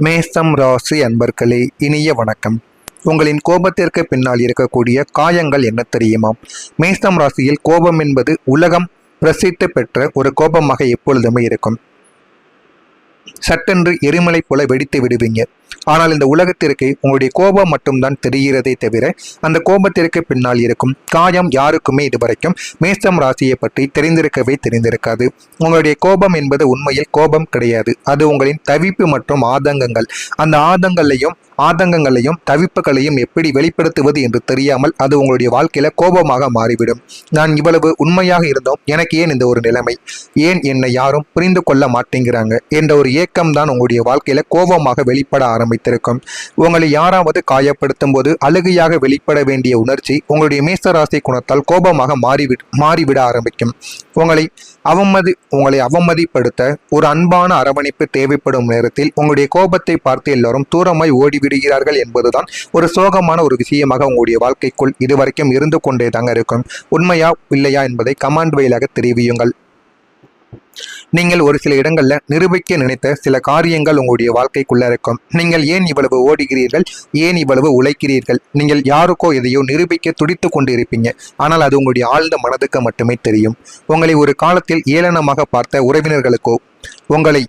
மேஷம் ராசி அன்பர்களே, இனிய வணக்கம். உங்களின் கோபத்திற்கு பின்னால் இருக்கக்கூடிய காயங்கள் என்ன தெரியுமா? மேஷம் ராசியில் கோபம் என்பது உலகம் பிரசித்தி பெற்ற ஒரு கோபமாக எப்பொழுதுமே இருக்கும். சட்டென்று எரிமலை போல வெடித்து விடுவீங்க. ஆனால் இந்த உலகத்திற்கு உங்களுடைய கோபம் மட்டும்தான் தெரிகிறதே தவிர அந்த கோபத்திற்கு பின்னால் இருக்கும் காயம் யாருக்குமே இதுவரைக்கும் மேஷம் ராசியை பற்றி தெரிந்திருக்காது. உங்களுடைய கோபம் என்பது உண்மையில் கோபம் கிடையாது. அது உங்களின் தவிப்பு மற்றும் ஆதங்கங்கள். அந்த ஆதங்கங்களையும் தவிப்புகளையும் எப்படி வெளிப்படுத்துவது என்று தெரியாமல் அது உங்களுடைய வாழ்க்கையில கோபமாக மாறிவிடும். நான் இவ்வளவு உண்மையாக இருந்தோம், எனக்கு ஏன் இந்த ஒரு நிலைமை, ஏன் என்னை யாரும் புரிந்து கொள்ள மாட்டேங்கிறாங்க என்ற ஒரு ஏக்கம்தான் உங்களுடைய வாழ்க்கையில கோபமாக வெளிப்பட ஆரம்பித்திருக்கும். உங்களை யாராவது காயப்படுத்தும் போது அழுகையாக வெளிப்பட வேண்டிய உணர்ச்சி உங்களுடைய மேஷராசி குணத்தால் கோபமாக மாறிவிட ஆரம்பிக்கும். உங்களை அவமதிப்படுத்த ஒரு அன்பான அரவணைப்பு தேவைப்படும் நேரத்தில் உங்களுடைய கோபத்தை பார்த்து எல்லாரும் தூரமாய் ஓடிவிடுகிறார்கள் என்பதுதான் ஒரு சோகமான ஒரு விஷயமாக உங்களுடைய வாழ்க்கைக்குள் இதுவரைக்கும் இருந்து கொண்டே தாங்க இருக்கும். உண்மையா இல்லையா என்பதை கமெண்ட் வாயிலாக தெரிவியுங்கள். நீங்கள் ஒரு சில இடங்கள்ல நிரூபிக்க நினைத்த சில காரியங்கள் உங்களுடைய வாழ்க்கைக்குள்ள இருக்கும். நீங்கள் ஏன் இவ்வளவு ஓடுகிறீர்கள், ஏன் இவ்வளவு உழைக்கிறீர்கள், நீங்கள் யாருக்கோ எதையோ நிரூபிக்க துடித்து கொண்டு இருப்பீங்க. ஆனால் அது உங்களுடைய ஆழ்ந்த மனதுக்கு மட்டுமே தெரியும். உங்களை ஒரு காலத்தில் ஏளனமாக பார்த்த உறவினர்களுக்கோ, உங்களை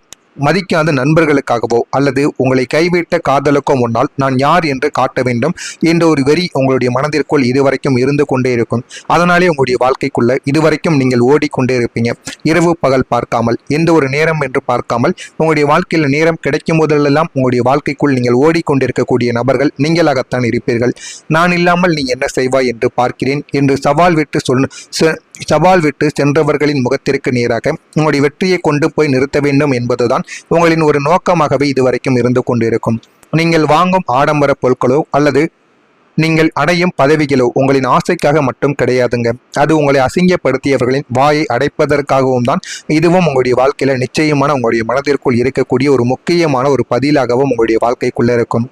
மதிக்காத நண்பர்களுக்காகவோ அல்லது உங்களை கைவிட்ட காதலுக்கோ முன்னால் நான் யார் என்று காட்ட வேண்டும் என்ற ஒரு வெறி உங்களுடைய மனதிற்குள் இதுவரைக்கும் இருந்து கொண்டே இருக்கும். அதனாலே உங்களுடைய வாழ்க்கைக்குள்ள இதுவரைக்கும் நீங்கள் ஓடிக்கொண்டே இருப்பீங்க. இரவு பகல் பார்க்காமல், எந்த ஒரு நேரம் என்று பார்க்காமல் உங்களுடைய வாழ்க்கையில் நேரம் கிடைக்கும் போதெல்லாம் உங்களுடைய வாழ்க்கைக்குள் நீங்கள் ஓடிக்கொண்டிருக்கக்கூடிய நபர்கள் நீங்களாகத்தான் இருப்பீர்கள். நான் இல்லாமல் நீ என்ன செய்வாய் என்று பார்க்கிறேன் என்று சவால் விட்டு சென்றவர்களின் முகத்திற்கு நேராக உங்களுடைய வெற்றியை கொண்டு போய் நிறுத்த வேண்டும் என்பதுதான் உங்களின் ஒரு நோக்கமாகவே இதுவரைக்கும் இருந்து கொண்டிருக்கும். நீங்கள் வாங்கும் ஆடம்பர பொருட்களோ அல்லது நீங்கள் அடையும் பதவிகளோ உங்களின் ஆசைக்காக மட்டும் கிடையாதுங்க. அது உங்களை அசிங்கப்படுத்தியவர்களின் வாயை அடைப்பதற்காகவும் தான். இதுவும் உங்களுடைய வாழ்க்கையில நிச்சயமான உங்களுடைய மனதிற்குள் இருக்கக்கூடிய ஒரு முக்கியமான ஒரு பதிலாகவும் உங்களுடைய வாழ்க்கைக்குள்ள இருக்கும்.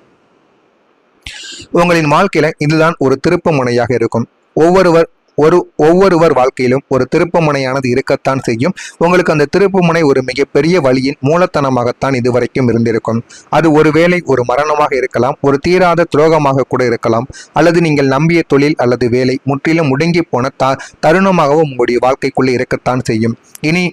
உங்களின் வாழ்க்கையில இதுதான் ஒரு திருப்பு முனையாக இருக்கும். ஒவ்வொருவர் வாழ்க்கையிலும் ஒரு திருப்பு முனையானது இருக்கத்தான் செய்யும். உங்களுக்கு அந்த திருப்பு முனை ஒரு மிகப்பெரிய வழியின் மூலத்தனமாகத்தான் இதுவரைக்கும் இருந்திருக்கும். அது ஒருவேளை ஒரு மரணமாக இருக்கலாம், ஒரு தீராத துரோகமாக கூட இருக்கலாம், அல்லது நீங்கள் நம்பிய தொழில் அல்லது வேலை முற்றிலும் முடங்கி போன தருணமாகவும் உங்களுடைய வாழ்க்கைக்குள்ளே இருக்கத்தான் செய்யும். இனி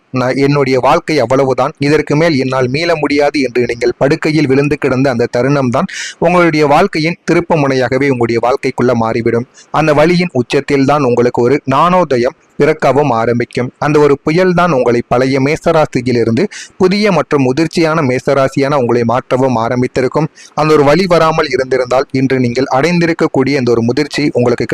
என்னுடைய வாழ்க்கை அவ்வளவுதான், இதற்கு மேல் என்னால் மீள முடியாது என்று நீங்கள் படுக்கையில் விழுந்து கிடந்த அந்த தருணம் தான் உங்களுடைய வாழ்க்கையின் திருப்பு முனையாகவே உங்களுடைய வாழ்க்கைக்குள்ள மாறிவிடும். அந்த வழியின் உச்சத்தில் தான் உங்களுக்கு ஒரு ஞானோதயம் பிறக்கவும் ஆரம்பிக்கும். அந்த ஒரு புயல் தான் உங்களை பழைய மேசராசியிலிருந்து புதிய மற்றும் முதிர்ச்சியான மேசராசியான உங்களை மாற்றவும் ஆரம்பித்திருக்கும். அந்த ஒரு வழி வராமல் இருந்திருந்தால் இன்று நீங்கள் அடைந்திருக்கக்கூடிய இந்த ஒரு முதிர்ச்சி உங்களுக்கு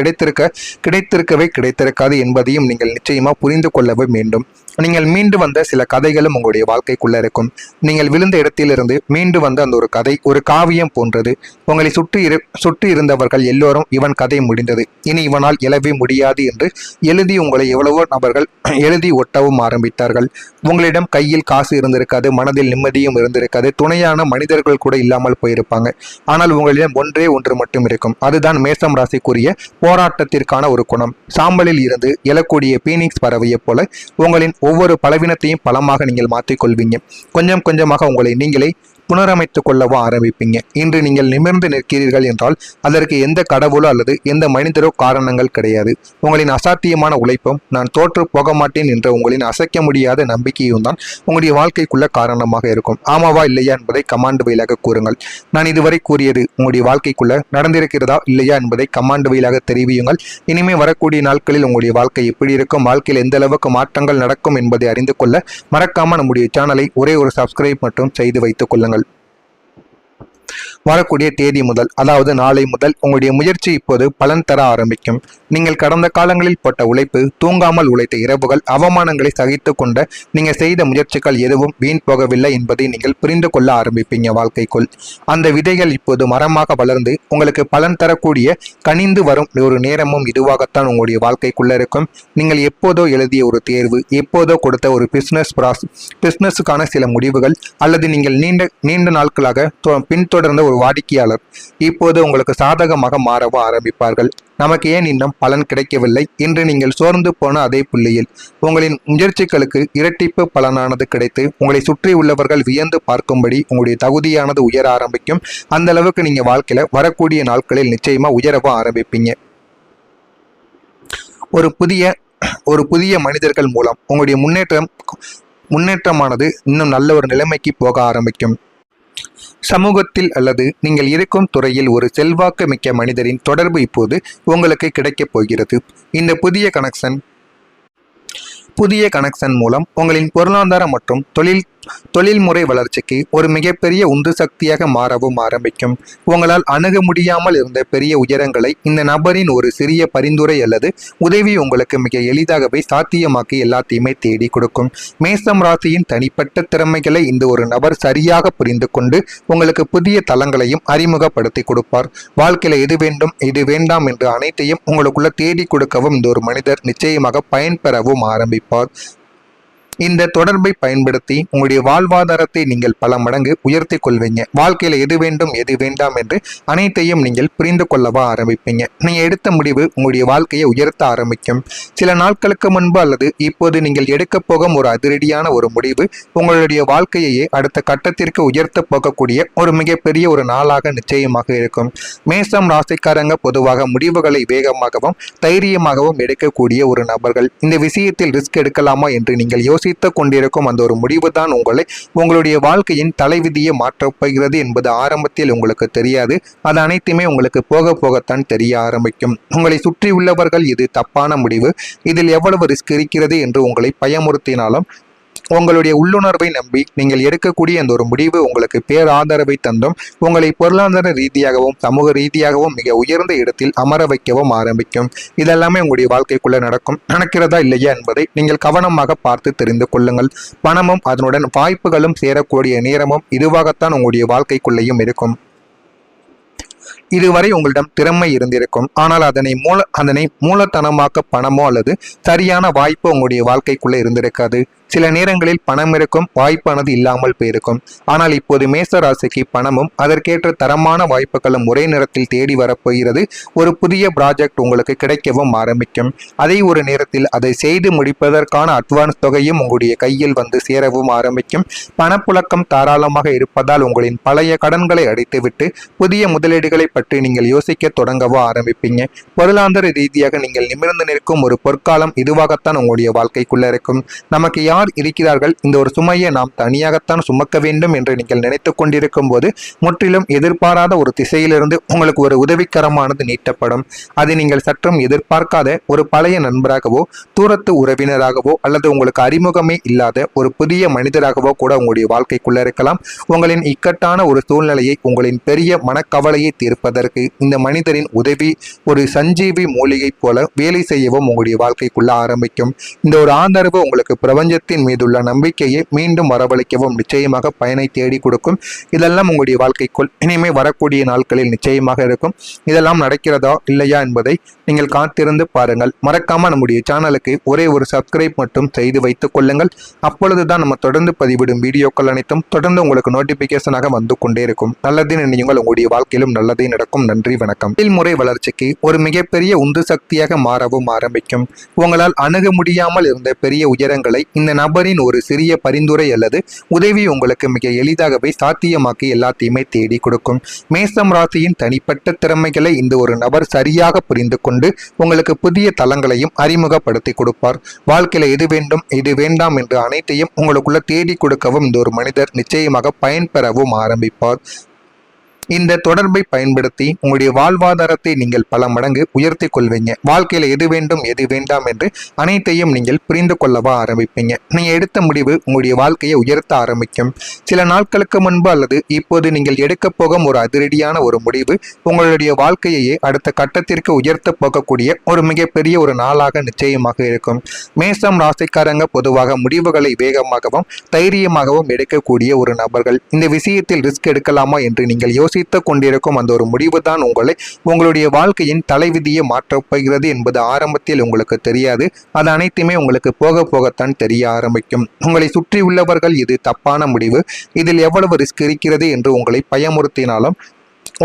கிடைத்திருக்காது என்பதையும் நீங்கள் நிச்சயமா புரிந்து கொள்ளவே வேண்டும். நீங்கள் மீண்டு வந்த சில கதைகளும் உங்களுடைய வாழ்க்கைக்குள்ள இருக்கும். நீங்கள் விழுந்த இடத்திலிருந்து மீண்டு வந்த அந்த ஒரு கதை ஒரு காவியம் போன்றது. உங்களை சுற்றி இருந்தவர்கள் எல்லோரும் இவன் கதை முடிந்தது, இனி இவனால் எழவே முடியாது என்று எழுதி உங்களை எவ்வளவோ நபர்கள் எழுதி ஒட்டவும் ஆரம்பித்தார்கள். உங்களிடம் கையில் காசு இருந்திருக்காது, மனதில் நிம்மதியும் இருந்திருக்காது, துணையான மனிதர்கள் கூட இல்லாமல் போயிருப்பாங்க. ஆனால் உங்களிடம் ஒன்று மட்டும் இருக்கும். அதுதான் மேஷம் ராசிக்குரிய போராட்டத்திற்கான ஒரு குணம். சாம்பலில் இருந்து எழக்கூடிய பீனிக்ஸ் பறவையை போல உங்களின் ஒவ்வொரு பலவீனத்தையும் பலமாக நீங்கள் மாற்றிக்கொள்வீங்க. கொஞ்சம் கொஞ்சமாக உங்களை நீங்களே புனரமைத்துக் கொள்ளவோ ஆரம்பிப்பீங்க. இன்று நீங்கள் நிமிர்ந்து நிற்கிறீர்கள் என்றால் அதற்கு எந்த கடவுளோ அல்லது எந்த மனிதரோ காரணங்கள் கிடையாது. உங்களின் அசாத்தியமான உழைப்பும் நான் தோற்று போக மாட்டேன் என்ற உங்களின் அசைக்க முடியாத நம்பிக்கையும் தான் உங்களுடைய வாழ்க்கைக்குள்ள காரணமாக இருக்கும். ஆமாவா இல்லையா என்பதை கமாண்ட் வழியாக கூறுங்கள். நான் இதுவரை கூறியது உங்களுடைய வாழ்க்கைக்குள்ள நடந்திருக்கிறதா இல்லையா என்பதை கமாண்ட் வழியாக தெரிவியுங்கள். இனிமே வரக்கூடிய நாட்களில் உங்களுடைய வாழ்க்கை எப்படி இருக்கும், வாழ்க்கையில் எந்த அளவுக்கு மாற்றங்கள் நடக்கும் என்பதை அறிந்து கொள்ள மறக்காம நம்முடைய சேனலை ஒரே ஒரு சப்ஸ்கிரைப் மட்டும் செய்து வைத்துக் கொள்ளுங்கள். வரக்கூடிய தேதி முதல், அதாவது நாளை முதல் உங்களுடைய முயற்சி இப்போது பலன் தர ஆரம்பிக்கும். நீங்கள் கடந்த காலங்களில் போட்ட உழைப்பு, தூங்காமல் உழைத்த இரவுகள், அவமானங்களை சகித்து கொண்ட நீங்கள் செய்த முயற்சிகள் எதுவும் வீண் போகவில்லை என்பதை நீங்கள் புரிந்து கொள்ள ஆரம்பிப்பீங்க. வாழ்க்கைக்குள் அந்த விதைகள் இப்போது மரமாக வளர்ந்து உங்களுக்கு பலன் தரக்கூடிய கனிந்து வரும் ஒரு நேரமும் இதுவாகத்தான் உங்களுடைய வாழ்க்கைக்குள்ள இருக்கும். நீங்கள் எப்போதோ எழுதிய ஒரு தேர்வு, எப்போதோ கொடுத்த ஒரு பிசினஸுக்கான சில முடிவுகள், அல்லது நீங்கள் நீண்ட நாட்களாக பின்தொடர்ந்த ஒரு வாடிக்கையாளர் இப்போது உங்களுக்கு சாதகமாக மாறவும் ஆரம்பிப்பார்கள். நமக்கு ஏன் இன்னும் பலன் கிடைக்கவில்லை என்று நீங்கள் சோர்ந்து போன அதே புள்ளியில் உங்களின் முயற்சிகளுக்கு இரட்டிப்பு பலனானது கிடைத்து உங்களை சுற்றி உள்ளவர்கள் வியந்து பார்க்கும்படி உங்களுடைய தகுதியானது உயர ஆரம்பிக்கும். அந்த அளவுக்கு நீங்க வாழ்க்கையில வரக்கூடிய நாட்களில் நிச்சயமா உயரவும் ஆரம்பிப்பீங்க. ஒரு புதிய மனிதர்கள் மூலம் உங்களுடைய முன்னேற்றமானது இன்னும் நல்ல ஒரு நிலைமைக்கு போக ஆரம்பிக்கும். சமூகத்தில் அல்லது நீங்கள் இருக்கும் துறையில் ஒரு செல்வாக்கு மிக்க மனிதரின் தொடர்பு இப்போது உங்களுக்கு கிடைக்கப் போகிறது. இந்த புதிய கனெக்ஷன் மூலம் உங்களின் பொருளாதார மற்றும் தொழில்முறை வளர்ச்சிக்கு ஒரு மிகப்பெரிய உந்து சக்தியாக மாறவும் ஆரம்பிக்கும். உங்களால் அணுக முடியாமல் இருந்த பெரிய உயரங்களை இந்த நபரின் ஒரு சிறிய பரிந்துரை அல்லது உதவி உங்களுக்கு மிக எளிதாகவே சாத்தியமாக்கி எல்லாத்தையுமே தேடி கொடுக்கும். மேசம் ராசியின் தனிப்பட்ட திறமைகளை இந்த ஒரு நபர் சரியாக புரிந்து கொண்டு உங்களுக்கு புதிய தளங்களையும் அறிமுகப்படுத்தி கொடுப்பார். வாழ்க்கையில எது வேண்டும் எது வேண்டாம் என்று அனைத்தையும் உங்களுக்குள்ள தேடி கொடுக்கவும் இந்த ஒரு மனிதர் நிச்சயமாக பயன்பெறவும் ஆரம்பிப்பார். இந்த தொடர்பை பயன்படுத்தி உங்களுடைய வாழ்வாதாரத்தை நீங்கள் பல மடங்கு உயர்த்தி கொள்வீங்க. வாழ்க்கையில எது வேண்டும் எது வேண்டாம் என்று அனைத்தையும் நீங்கள் புரிந்து கொள்ளவா ஆரம்பிப்பீங்க. நீங்க எடுத்த முடிவு உங்களுடைய வாழ்க்கையை உயர்த்த ஆரம்பிக்கும். சில நாட்களுக்கு முன்பு அல்லது இப்போது நீங்கள் எடுக்க போகும் ஒரு அதிரடியான ஒரு முடிவு உங்களுடைய வாழ்க்கையையே அடுத்த கட்டத்திற்கு உயர்த்த போகக்கூடிய ஒரு மிகப்பெரிய ஒரு நாளாக நிச்சயமாக இருக்கும். மேசம் ராசிக்காரங்க பொதுவாக முடிவுகளை வேகமாகவும் தைரியமாகவும் எடுக்கக்கூடிய ஒரு நபர்கள். இந்த விஷயத்தில் ரிஸ்க் எடுக்கலாமா என்று நீங்கள் யோசித்துக் கொண்டிருக்கும் அந்த ஒரு முடிவு தான் உங்களுடைய வாழ்க்கையின் தலைவிதியை மாற்றப் போகிறது என்பது ஆரம்பத்தில் உங்களுக்கு தெரியாது. அது அனைத்துமே உங்களுக்கு போக போகத்தான் தெரிய ஆரம்பிக்கும். உங்களை சுற்றி உள்ளவர்கள் இது தப்பான முடிவு, இதில் எவ்வளவு ரிஸ்க் இருக்கிறது என்று உங்களை பயமுறுத்தினாலும் உங்களுடைய உள்ளுணர்வை நம்பி நீங்கள் எடுக்கக்கூடிய அந்த ஒரு முடிவு உங்களுக்கு பேராதரவை தந்தும் உங்களை பொருளாதார ரீதியாகவும் சமூக ரீதியாகவும் மிக உயர்ந்த இடத்தில் அமர வைக்கவும் ஆரம்பிக்கும். இதெல்லாமே உங்களுடைய வாழ்க்கைக்குள்ள நடக்கிறதா இல்லையா என்பதை நீங்கள் கவனமாக பார்த்து தெரிந்து கொள்ளுங்கள். பணமும் அதனுடன் வாய்ப்புகளும் சேரக்கூடிய நேரமும் இதுவாகத்தான் உங்களுடைய வாழ்க்கைக்குள்ளேயும் இருக்கும். இதுவரை உங்களிடம் திறமை இருந்திருக்கும், ஆனால் அதனை மூலதனமாக்க பணமோ அல்லது சரியான வாய்ப்பு உங்களுடைய வாழ்க்கைக்குள்ளே இருந்திருக்காது. சில நேரங்களில் பணம் இருக்கும், வாய்ப்பானது இல்லாமல் போயிருக்கும். ஆனால் இப்போது மேச ராசிக்கு பணமும் அதற்கேற்ற தரமான வாய்ப்புகளும் ஒரே நேரத்தில் தேடி வரப்போகிறது. ஒரு புதிய ப்ராஜெக்ட் உங்களுக்கு கிடைக்கவும் ஆரம்பிக்கும். அதே ஒரு நேரத்தில் அதை செய்து முடிப்பதற்கான அட்வான்ஸ் தொகையும் உங்களுடைய கையில் வந்து சேரவும் ஆரம்பிக்கும். பணப்புழக்கம் தாராளமாக இருப்பதால் உங்களின் பழைய கடன்களை அடைத்துவிட்டு புதிய முதலீடுகளை பற்றி நீங்கள் யோசிக்க தொடங்கவோ ஆரம்பிப்பீங்க. பொருளாதார ரீதியாக நீங்கள் நிமிர்ந்து நிற்கும் ஒரு பொற்காலம் இதுவாகத்தான் உங்களுடைய வாழ்க்கைக்குள்ள இருக்கும். நமக்கு யார் இருக்கிறார்கள், இந்த ஒரு சுமையை நாம் தனியாகத்தான் சுமக்க வேண்டும் என்று நீங்கள் நினைத்துக் கொண்டிருக்கும் போது முற்றிலும் எதிர்பாராத ஒரு திசையிலிருந்து உங்களுக்கு ஒரு உதவிக்கரமானது நீட்டப்படும். அதை நீங்கள் சற்றும் எதிர்பார்க்காத ஒரு பழைய நண்பராகவோ தூரத்து உறவினராகவோ அல்லது உங்களுக்கு அறிமுகமே இல்லாத ஒரு புதிய மனிதராகவோ கூட உங்களுடைய வாழ்க்கைக்குள்ள இருக்கலாம். உங்களின் இக்கட்டான ஒரு சூழ்நிலையை உங்களின் பெரிய மனக்கவலையை தீர்ப்பதற்கு இந்த மனிதரின் உதவி ஒரு சஞ்சீவி மூலிகை போல வேலை செய்யவும் உங்களுடைய வாழ்க்கைக்குள்ள ஆரம்பிக்கும். இந்த ஒரு ஆதரவு உங்களுக்கு பிரபஞ்சத்தின் மீதுள்ள நம்பிக்கையை மீண்டும் வரவழைக்கவும் நிச்சயமாக பயனை தேடி கொடுக்கும். இதெல்லாம் உங்களுடைய வாழ்க்கைக்குள் இனிமே வரக்கூடிய நாட்களில் நிச்சயமாக இருக்கும். இதெல்லாம் நடக்கிறதா இல்லையா என்பதை நீங்கள் காத்திருந்து பாருங்கள். மறக்காம நம்முடைய சேனலுக்கு ஒரே ஒரு சப்ஸ்கிரைப் மட்டும் செய்து வைத்துக் கொள்ளுங்கள். அப்பொழுதுதான் நம்ம தொடர்ந்து பதிவிடும் வீடியோக்கள் அனைத்தும் தொடர்ந்து உங்களுக்கு நோட்டிபிகேஷனாக வந்து கொண்டே இருக்கும். நல்லதே நினையுங்கள், உங்களுடைய வாழ்க்கையிலும் நல்லதே நடக்கும். நன்றி, வணக்கம். தொழில்முறை வளர்ச்சிக்கு ஒரு மிகப்பெரிய உந்து சக்தியாக மாறவும் ஆரம்பிக்கும். உங்களால் அணுக முடியாமல் இருந்த பெரிய உயரங்களை இந்த நபரின் ஒரு சிறிய பரிந்துரை அல்லது உதவி உங்களுக்கு மிக எளிதாகவே சாத்தியமாக்கி எல்லாத்தையுமே தேடி கொடுக்கும். மேசம் ராசியின் தனிப்பட்ட திறமைகளை இந்த ஒரு நபர் சரியாக புரிந்து கொண்டு உங்களுக்கு புதிய தளங்களையும் அறிமுகப்படுத்தி கொடுப்பார். வாழ்க்கையில எது வேண்டும் எது வேண்டாம் என்று அனைத்தையும் உங்களுக்குள்ள தேடி கொடுக்கவும் இந்த ஒரு மனிதர் நிச்சயமாக பயன்பெறவும் ஆரம்பிப்பார். இந்த தொடர்பை பயன்படுத்தி உங்களுடைய வாழ்வாதாரத்தை நீங்கள் பல மடங்கு உயர்த்தி கொள்வீங்க. வாழ்க்கையில எது வேண்டும் எது வேண்டாம் என்று அனைத்தையும் நீங்கள் புரிந்து கொள்ளவா ஆரம்பிப்பீங்க. நீங்க எடுத்த முடிவு உங்களுடைய வாழ்க்கையை உயர்த்த ஆரம்பிக்கும். சில நாட்களுக்கு முன்பு அல்லது இப்போது நீங்கள் எடுக்க போகும் ஒரு அதிரடியான ஒரு முடிவு உங்களுடைய வாழ்க்கையையே அடுத்த கட்டத்திற்கு உயர்த்த போகக்கூடிய ஒரு மிகப்பெரிய ஒரு நாளாக நிச்சயமாக இருக்கும். மேசம் ராசிக்காரங்க பொதுவாக முடிவுகளை வேகமாகவும் தைரியமாகவும் எடுக்கக்கூடிய ஒரு நபர்கள். இந்த விஷயத்தில் ரிஸ்க் எடுக்கலாமா என்று நீங்கள் யோசித்துக் கொண்டிருக்கும் அந்த ஒரு முடிவு தான் உங்களுடைய வாழ்க்கையின் தலைவிதியை மாற்றப் போகிறது என்பது ஆரம்பத்தில் உங்களுக்கு தெரியாது. அது அனைத்துமே உங்களுக்கு போக போகத்தான் தெரிய ஆரம்பிக்கும். உங்களை சுற்றி உள்ளவர்கள் இது தப்பான முடிவு, இதில் எவ்வளவு ரிஸ்க் இருக்கிறது என்று உங்களை பயமுறுத்தினாலும்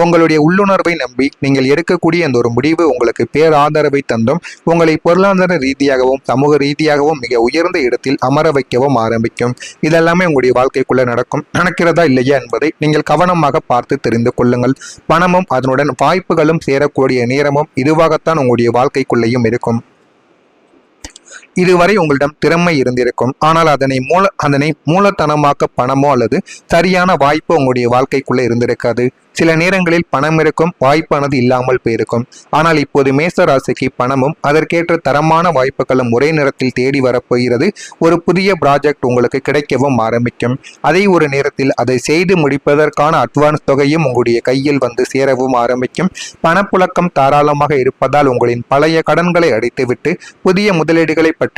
உங்களுடைய உள்ளுணர்வை நம்பி நீங்கள் எடுக்கக்கூடிய அந்த ஒரு முடிவு உங்களுக்கு பேராதரவை தந்தும் உங்களை பொருளாதார ரீதியாகவும் சமூக ரீதியாகவும் மிக உயர்ந்த இடத்தில் அமர வைக்கவும் ஆரம்பிக்கும். இதெல்லாமே உங்களுடைய வாழ்க்கைக்குள்ள நடக்கிறதா இல்லையா என்பதை நீங்கள் கவனமாக பார்த்து தெரிந்து கொள்ளுங்கள். பணமும் அதனுடன் வாய்ப்புகளும் சேரக்கூடிய நேரமும் இதுவாகத்தான் உங்களுடைய வாழ்க்கைக்குள்ளேயும் இருக்கும். இதுவரை உங்களிடம் திறமை இருந்திருக்கும், ஆனால் அதனை மூலதனமாக்க பணமோ அல்லது சரியான வாய்ப்பு உங்களுடைய வாழ்க்கைக்குள்ள இருந்திருக்காது. சில நேரங்களில் பணம் இருக்கும், வாய்ப்பானது இல்லாமல் போயிருக்கும். ஆனால் இப்போது மேச ராசிக்கு பணமும் அதற்கேற்ற தரமான வாய்ப்புகளும் ஒரே நேரத்தில் தேடி வரப்போகிறது. ஒரு புதிய ப்ராஜெக்ட் உங்களுக்கு கிடைக்கவும் ஆரம்பிக்கும். அதே ஒரு நேரத்தில் அதை செய்து முடிப்பதற்கான அட்வான்ஸ் தொகையும் உங்களுடைய கையில் வந்து சேரவும் ஆரம்பிக்கும். பணப்புழக்கம் தாராளமாக இருப்பதால் உங்களின் பழைய கடன்களை அடைத்துவிட்டு புதிய முதலீடுகளை பற்றி